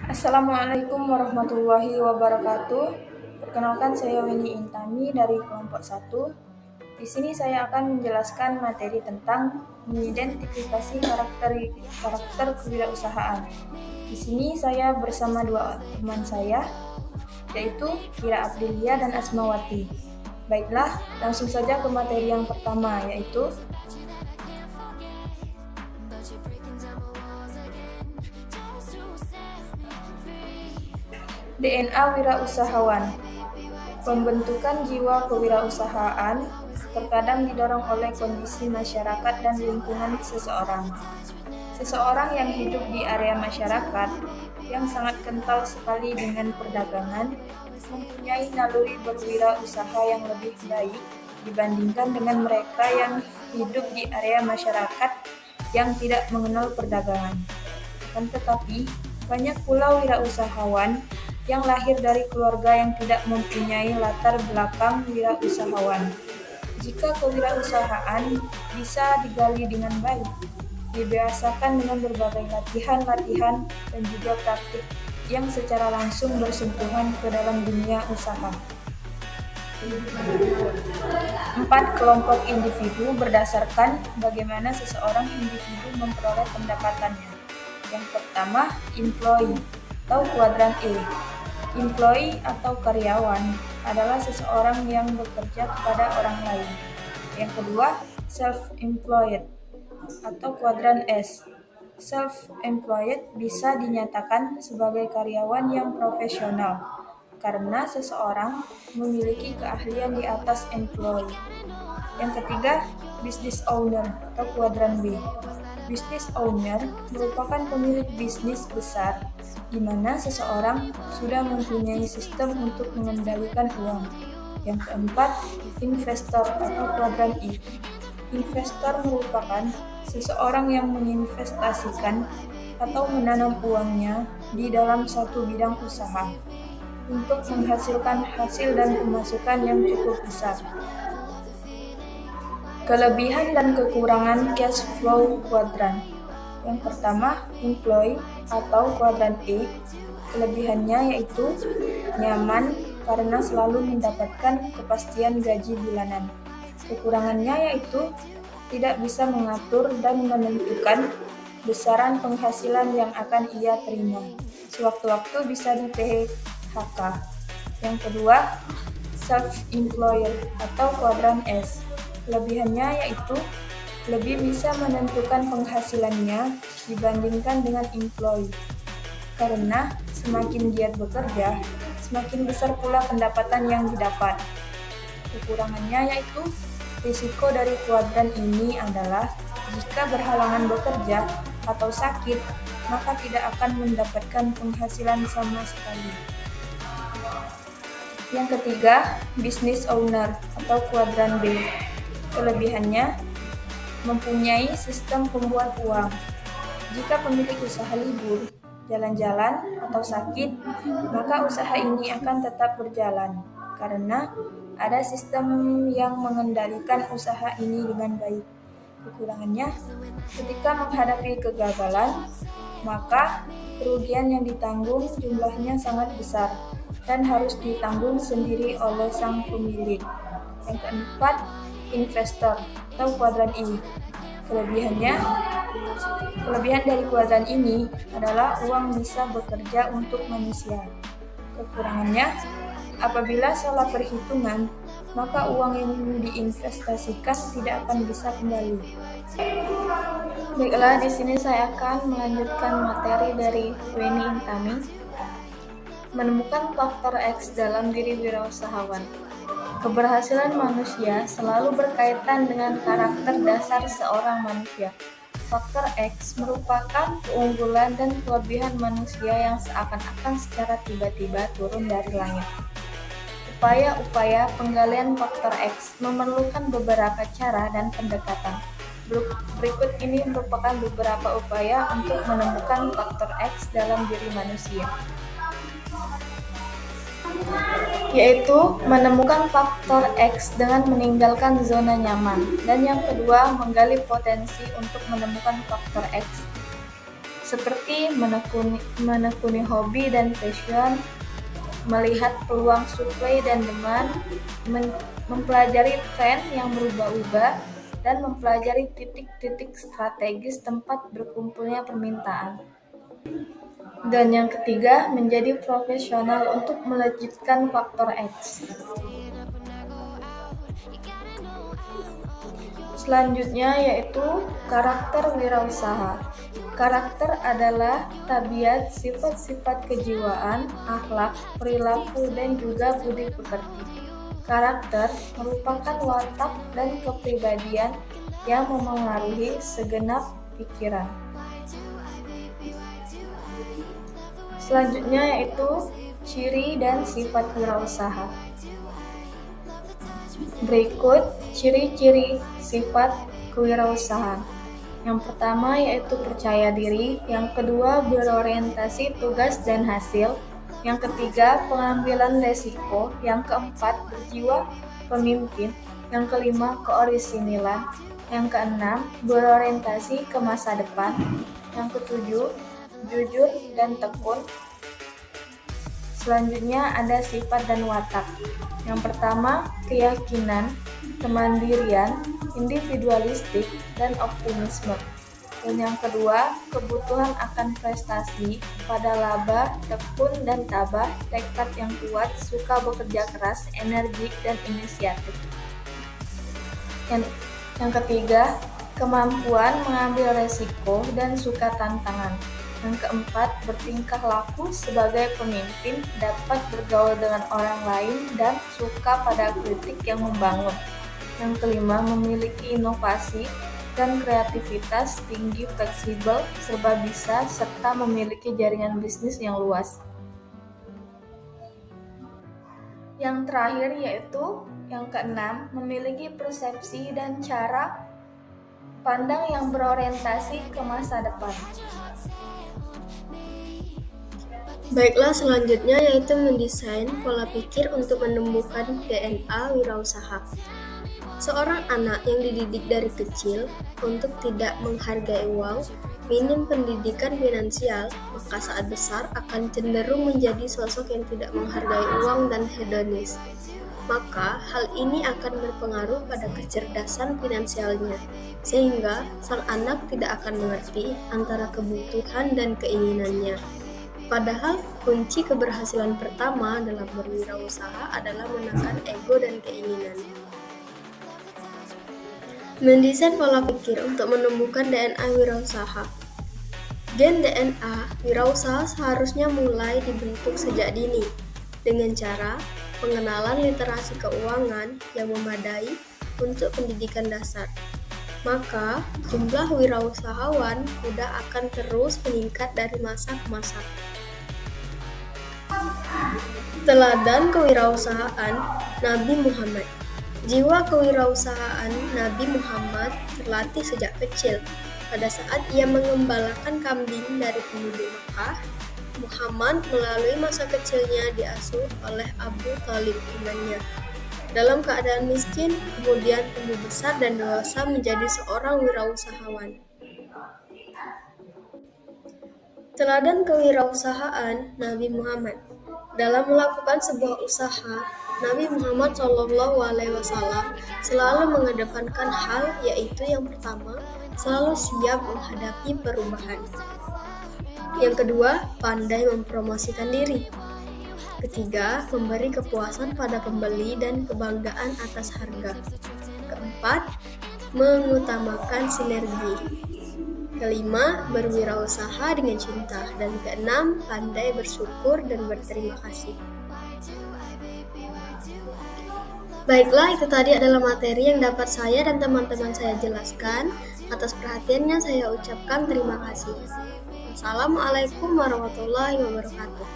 Assalamualaikum warahmatullahi wabarakatuh. Perkenalkan, saya Weni Intami dari kelompok 1. Di sini saya akan menjelaskan materi tentang mengidentifikasi karakter kewirausahaan. Di sini saya bersama dua teman saya, yaitu Kira Aprilia dan Asmawati. Baiklah, langsung saja ke materi yang pertama, yaitu DNA Wirausahawan. Pembentukan jiwa kewirausahaan terkadang didorong oleh kondisi masyarakat dan lingkungan seseorang. Seseorang yang hidup di area masyarakat yang sangat kental sekali dengan perdagangan mempunyai naluri berwirausaha yang lebih baik dibandingkan dengan mereka yang hidup di area masyarakat yang tidak mengenal perdagangan. Akan tetapi, banyak pula wirausahawan yang lahir dari keluarga yang tidak mempunyai latar belakang wirausahawan. Jika kewirausahaan bisa digali dengan baik, dibiasakan dengan berbagai latihan dan juga praktik yang secara langsung bersentuhan ke dalam dunia usaha. 4 kelompok individu berdasarkan bagaimana seseorang individu memperoleh pendapatannya. Yang pertama, employee atau kuadran E. Employee atau karyawan adalah seseorang yang bekerja kepada orang lain. Yang kedua, self-employed atau kuadran S. Self-employed bisa dinyatakan sebagai karyawan yang profesional karena seseorang memiliki keahlian di atas employee. Yang ketiga, business owner atau kuadran B. Business owner merupakan pemilik bisnis besar di mana seseorang sudah mempunyai sistem untuk mengendalikan uang. Yang keempat, investor atau kuadran I. Investor merupakan seseorang yang menginvestasikan atau menanam uangnya di dalam satu bidang usaha untuk menghasilkan hasil dan pemasukan yang cukup besar. Kelebihan dan kekurangan cash flow kuadran. Yang pertama, employee atau kuadran E. Kelebihannya yaitu nyaman karena selalu mendapatkan kepastian gaji bulanan. Kekurangannya yaitu tidak bisa mengatur dan menentukan besaran penghasilan yang akan ia terima. Sewaktu-waktu bisa di PHK. Yang kedua, self-employed atau kuadran S. Kelebihannya yaitu lebih bisa menentukan penghasilannya dibandingkan dengan employee. Karena semakin giat bekerja, semakin besar pula pendapatan yang didapat. Kekurangannya yaitu risiko dari kuadran ini adalah jika berhalangan bekerja atau sakit, maka tidak akan mendapatkan penghasilan sama sekali. Yang ketiga, business owner atau kuadran B. Kelebihannya mempunyai sistem pembuat uang. Jika pemilik usaha libur, jalan-jalan, atau sakit, maka usaha ini akan tetap berjalan karena ada sistem yang mengendalikan usaha ini dengan baik. Kekurangannya, ketika menghadapi kegagalan, maka kerugian yang ditanggung jumlahnya sangat besar dan harus ditanggung sendiri oleh sang pemilik. Yang keempat, investor atau kuadran I. Kelebihan dari kuadran ini adalah uang bisa bekerja untuk manusia. Kekurangannya, apabila salah perhitungan, maka uang yang diinvestasikan tidak akan bisa kembali. Baiklah, di sini saya akan melanjutkan materi dari Weni Intami. Menemukan faktor X dalam diri wirausahawan. Keberhasilan manusia selalu berkaitan dengan karakter dasar seorang manusia. Faktor X merupakan keunggulan dan kelebihan manusia yang seakan-akan secara tiba-tiba turun dari langit. Upaya-upaya penggalian faktor X memerlukan beberapa cara dan pendekatan. Berikut ini merupakan beberapa upaya untuk menemukan faktor X dalam diri manusia, yaitu menemukan faktor X dengan meninggalkan zona nyaman, dan yang kedua, menggali potensi untuk menemukan faktor X. seperti menekuni hobi dan passion, melihat peluang supply dan demand, mempelajari tren yang berubah-ubah, dan mempelajari titik-titik strategis tempat berkumpulnya permintaan. Dan yang ketiga, menjadi profesional untuk melejitkan faktor X. Selanjutnya yaitu karakter wirausaha. Karakter adalah tabiat, sifat-sifat kejiwaan, akhlak, perilaku, dan juga budi pekerti. Karakter merupakan watak dan kepribadian yang memengaruhi segenap pikiran. Selanjutnya yaitu ciri dan sifat wirausaha. Berikut ciri-ciri sifat kewirausahaan. Yang pertama yaitu percaya diri, yang kedua berorientasi tugas dan hasil, yang ketiga pengambilan resiko, yang keempat berjiwa pemimpin, yang kelima keorisinilan, yang keenam berorientasi ke masa depan, yang ketujuh jujur dan tekun. Selanjutnya ada sifat dan watak. Yang pertama, keyakinan, kemandirian, individualistik, dan optimisme. Dan yang kedua, kebutuhan akan prestasi, pada laba, tekun dan tabah, tekad yang kuat, suka bekerja keras, energik, dan inisiatif. Yang ketiga, kemampuan mengambil resiko dan suka tantangan. Yang keempat, bertingkah laku sebagai pemimpin, dapat bergaul dengan orang lain, dan suka pada kritik yang membangun. Yang kelima, memiliki inovasi dan kreativitas tinggi, fleksibel, serba bisa, serta memiliki jaringan bisnis yang luas. Yang terakhir yaitu yang keenam, memiliki persepsi dan cara pandang yang berorientasi ke masa depan. Baiklah, selanjutnya yaitu mendesain pola pikir untuk menumbuhkan DNA wirausaha. Seorang anak yang dididik dari kecil untuk tidak menghargai uang, minim pendidikan finansial, maka saat besar akan cenderung menjadi sosok yang tidak menghargai uang dan hedonis. Maka hal ini akan berpengaruh pada kecerdasan finansialnya, sehingga sang anak tidak akan mengerti antara kebutuhan dan keinginannya. Padahal kunci keberhasilan pertama dalam berwirausaha adalah menekan ego dan keinginan. Mendesain pola pikir untuk menumbuhkan DNA wirausaha. Gen DNA wirausaha seharusnya mulai dibentuk sejak dini dengan cara pengenalan literasi keuangan yang memadai untuk pendidikan dasar. Maka jumlah wirausahawan muda akan terus meningkat dari masa ke masa. Teladan kewirausahaan Nabi Muhammad. Jiwa kewirausahaan Nabi Muhammad terlatih sejak kecil. Pada saat ia mengembalakan kambing dari penduduk Makkah, Muhammad melalui masa kecilnya diasuh oleh Abu Thalib imannya. Dalam keadaan miskin, kemudian tumbuh besar dan dewasa menjadi seorang wirausahawan. Teladan kewirausahaan Nabi Muhammad. Dalam melakukan sebuah usaha, Nabi Muhammad SAW selalu mengedepankan hal, yaitu yang pertama, selalu siap menghadapi perubahan. Yang kedua, pandai mempromosikan diri. Ketiga, memberi kepuasan pada pembeli dan kebanggaan atas harga. Keempat, mengutamakan sinergi. Kelima, berwirausaha dengan cinta. Dan keenam, pandai bersyukur dan berterima kasih. Baiklah, itu tadi adalah materi yang dapat saya dan teman-teman saya jelaskan. Atas perhatiannya saya ucapkan terima kasih. Assalamualaikum warahmatullahi wabarakatuh.